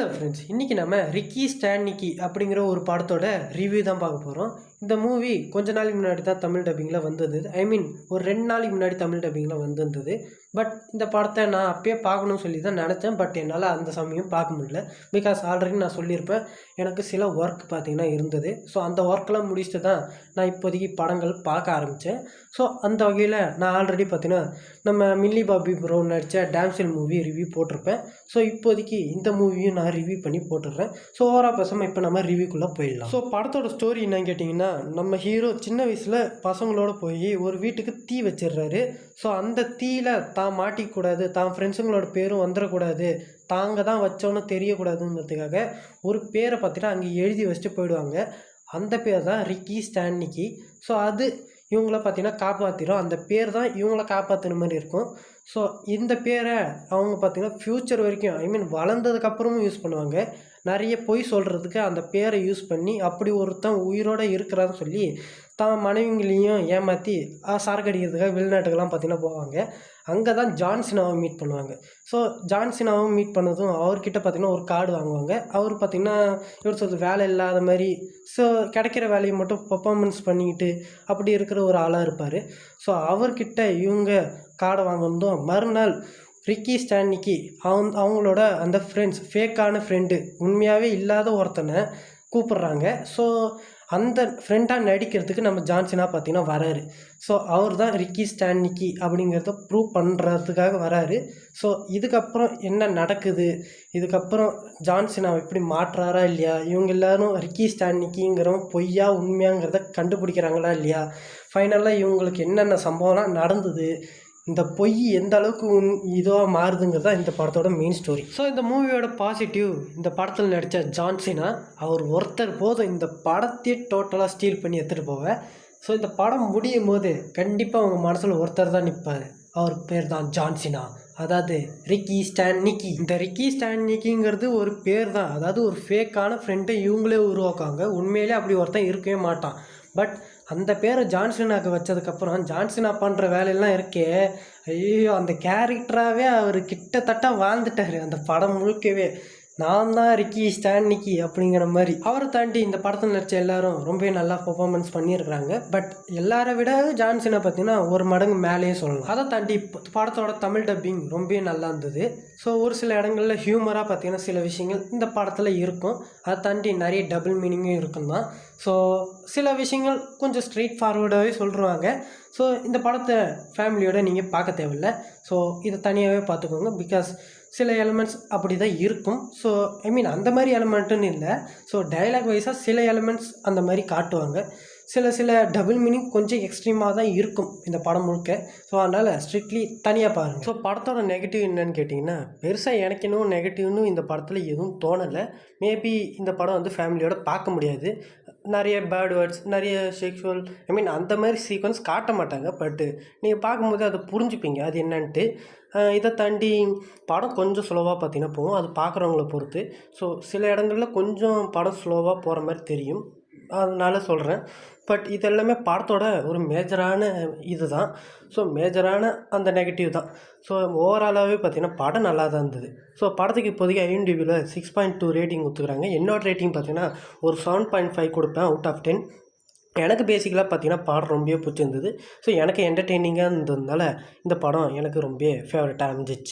Hello friends, இன்றைக்கி நம்ம Ricky ஸ்டான்னிக்கி அப்படிங்கிற ஒரு படத்தோட ரிவ்யூ தான் பார்க்க போகிறோம். இந்த மூவி கொஞ்ச நாளைக்கு முன்னாடி தான் தமிழ் டப்பிங்கில் வந்தது. ஒரு 2 நாளைக்கு முன்னாடி தமிழ் டப்பிங்கில் வந்திருந்தது. பட் இந்த படத்தை நான் அப்பயே பார்க்கணும்னு சொல்லி தான் நினச்சேன். பட் என்னால் அந்த சமயம் பார்க்க முடியல. பிகாஸ் ஆல்ரெடி நான் சொல்லியிருப்பேன், எனக்கு சில ஒர்க் பார்த்திங்கன்னா இருந்தது. ஸோ அந்த ஒர்க்கெலாம் முடிச்சுட்டு தான் நான் இப்போதைக்கு படங்கள் பார்க்க ஆரம்பித்தேன். ஸோ அந்த வகையில் நான் ஆல்ரெடி பார்த்திங்கன்னா நம்ம மில்லி பாபி ப்ரோ நடித்த டேம்செல் மூவி ரிவ்யூ போட்டிருப்பேன். ஸோ இப்போதைக்கு இந்த மூவியும் நான் ரிவ்யூ பண்ணி போட்டுடுறேன். ஸோ ஓவராக பேசாமல் இப்போ நம்ம ரிவ்யூக்குள்ளே போயிடலாம். ஸோ படத்தோட ஸ்டோரி என்னன்னு கேட்டிங்கன்னா, நம்ம ஹீரோ சின்ன வயசில் பசங்களோட போய் ஒரு வீட்டுக்கு தீ வச்சிடுறாரு. ஸோ அந்த தீயில் தான் மாட்டிக்கூடாது, தான் ஃப்ரெண்ட்ஸுங்களோட பேரும் வந்துடக்கூடாது, தாங்க தான் வச்சோன்னு தெரியக்கூடாதுங்கிறதுக்காக ஒரு பேரை பார்த்திங்கன்னா அங்கே எழுதி வச்சுட்டு போயிடுவாங்க. அந்த பேர் தான் ரிக்கி ஸ்டான்னிக்கி. ஸோ அது இவங்கள பார்த்திங்கன்னா காப்பாற்றிடும். அந்த பேர் தான் இவங்கள காப்பாற்றுன மாதிரி இருக்கும். ஸோ இந்த பேரை அவங்க பார்த்திங்கன்னா ஃப்யூச்சர் வரைக்கும் வளர்ந்ததுக்கப்புறமும் யூஸ் பண்ணுவாங்க. நிறைய பொய் சொல்கிறதுக்கு அந்த பேரை யூஸ் பண்ணி அப்படி ஒருத்தன் உயிரோடு இருக்கிறான்னு சொல்லி தான் மனைவிங்களையும் ஏமாற்றி சரக்கு அடிக்கிறதுக்காக வெளிநாட்டுக்கெல்லாம் பார்த்திங்கன்னா போவாங்க. அங்கே தான் ஜான்சினாவை மீட் பண்ணுவாங்க. ஸோ ஜான்சினாவும் மீட் பண்ணதும் அவர்கிட்ட பார்த்திங்கன்னா ஒரு கார்டு வாங்குவாங்க. அவர் பார்த்திங்கன்னா எப்படி சொல்கிறது, வேலை இல்லாத மாதிரி, ஸோ கிடைக்கிற வேலையை மட்டும் பர்ஃபார்மன்ஸ் பண்ணிக்கிட்டு அப்படி இருக்கிற ஒரு ஆளாக இருப்பார். ஸோ அவர்கிட்ட இவங்க கார்டை வாங்கினதும் மறுநாள் ரிக்கி ஸ்டான்னிக்கி அவங்களோட அந்த ஃப்ரெண்ட்ஸ், ஃபேக்கான ஃப்ரெண்டு, உண்மையாகவே இல்லாத ஒருத்தனை கூப்பிட்றாங்க. ஸோ அந்த ஃப்ரெண்டாக நடிக்கிறதுக்கு நம்ம ஜான்சினா பார்த்திங்கன்னா வராரு. ஸோ அவர் தான் ரிக்கி ஸ்டான்னிக்கி அப்படிங்கிறத ப்ரூவ் பண்ணுறதுக்காக வராரு. ஸோ இதுக்கப்புறம் என்ன நடக்குது, இதுக்கப்புறம் ஜான்சினா எப்படி மாற்றுறாரா இல்லையா, இவங்க எல்லோரும் ரிக்கி ஸ்டான்னிக்கிங்கிறவங்க பொய்யா உண்மையாங்கிறத கண்டுபிடிக்கிறாங்களா இல்லையா, ஃபைனலாக இவங்களுக்கு என்னென்ன சம்பவம்லாம் நடந்தது, இந்த பொய் எந்த அளவுக்கு இதுவாக மாறுதுங்கிறது தான் இந்த படத்தோட மெயின் ஸ்டோரி. ஸோ இந்த மூவியோட பாசிட்டிவ், இந்த படத்தில் நடித்த ஜான்சினா அவர் ஒருத்தர் போதும் இந்த படத்தையே டோட்டலாக ஸ்டீல் பண்ணி எடுத்துகிட்டு போவேன். ஸோ இந்த படம் முடியும் போது கண்டிப்பாக அவங்க மனசில் ஒருத்தர் தான் நிற்பார். அவர் பேர் தான் ஜான்சினா, அதாவது ரிக்கி ஸ்டான்னிக்கி. இந்த ரிக்கி ஸ்டான்னிக்கிங்கிறது ஒரு பேர் தான், அதாவது ஒரு ஃபேக்கான ஃப்ரெண்டை இவங்களே உருவாக்குவாங்க. உண்மையிலே அப்படி ஒருத்தன் இருக்கவே மாட்டான். பட் அந்த பேரை ஜான்சினாவுக்கு வச்சதுக்கப்புறம் ஜான்சினா பண்ணுற வேலையெல்லாம் இருக்கே, ஐயோ, அந்த கேரக்டராகவே அவர் கிட்டத்தட்ட வாழ்ந்துட்டார் அந்த படம் முழுக்கவே. நான் தான் ரிக்கி ஸ்டான்னிக்கி அப்படிங்கிற மாதிரி. அவரை தாண்டி இந்த படத்தில் நடித்த எல்லாரும் ரொம்ப நல்லா பர்ஃபார்மன்ஸ் பண்ணியிருக்கிறாங்க. பட் எல்லாரை விட ஜான்சினா பார்த்திங்கன்னா ஒரு மடங்கு மேலேயே சொல்லலாம். அதை தாண்டி படத்தோட தமிழ் டப்பிங் ரொம்ப நல்லா இருந்தது. ஸோ ஒரு சில இடங்களில் ஹியூமராக பார்த்திங்கன்னா சில விஷயங்கள் இந்த படத்தில் இருக்கும். அதை தாண்டி நிறைய டபுள் மீனிங்கும் இருக்கும் தான். ஸோ சில விஷயங்கள் கொஞ்சம் ஸ்ட்ரெயிட் ஃபார்வர்டாகவே சொல்லிடுவாங்க. ஸோ இந்த படத்தை ஃபேமிலியோடு நீங்கள் பார்க்க தேவையில்லை. ஸோ இதை தனியாகவே பார்த்துக்கோங்க. பிகாஸ் சில எலிமெண்ட்ஸ் அப்படி தான் இருக்கும். ஸோ அந்த மாதிரி எலிமெண்ட்டுன்னு இல்லை. ஸோ டைலாக் வைஸாக சில எலிமெண்ட்ஸ் அந்த மாதிரி காட்டுவாங்க. சில டபுள் மீனிங் கொஞ்சம் எக்ஸ்ட்ரீமாக தான் இருக்கும் இந்த படம் முழுக்க. ஸோ அதனால் ஸ்ட்ரிக்ட்லி தனியாக பாருங்கள். ஸோ படத்தோட நெகட்டிவ் என்னன்னு கேட்டிங்கன்னா, பெருசாக எனக்கு இன்னும் நெகட்டிவ்னு இந்த படத்தில் எதுவும் தோணலை. மேபி இந்த படம் ஃபேமிலியோடு பார்க்க முடியாது. நிறைய பேட் வேர்ட்ஸ், நிறைய செக்ஷுவல் அந்த மாதிரி சீக்வன்ஸ் காட்ட மாட்டாங்க. பட்டு நீங்கள் பார்க்கும்போது அதை புரிஞ்சுப்பீங்க அது என்னன்ட்டு. இதை தாண்டி படம் கொஞ்சம் ஸ்லோவாக பார்த்திங்கன்னா போகும், அது பார்க்குறவங்கள பொறுத்து. ஸோ சில இடங்களில் கொஞ்சம் படம் ஸ்லோவாக போகிற மாதிரி தெரியும், அதனால சொல்கிறேன். பட் இது எல்லாமே படத்தோட ஒரு மேஜரான இது தான். ஸோ மேஜரான அந்த நெகட்டிவ் தான். ஸோ ஓவராலாகவே பார்த்திங்கன்னா படம் நல்லா தான் இருந்தது. ஸோ படத்துக்கு இப்போதைக்கு IMDbல 6.2 ரேட்டிங் கொடுத்துக்கிறாங்க. என்னோட ரேட்டிங் பார்த்திங்கன்னா ஒரு 7.5 கொடுப்பேன் அவுட் ஆஃப் 10. எனக்கு பேசிக்கலாக பார்த்திங்கன்னா படம் ரொம்ப பிடிச்சிருந்தது. ஸோ எனக்கு என்டர்டெய்னிங்காக இருந்ததுனால இந்த படம் எனக்கு ரொம்ப ஃபேவரட்டாக இருந்துச்சு.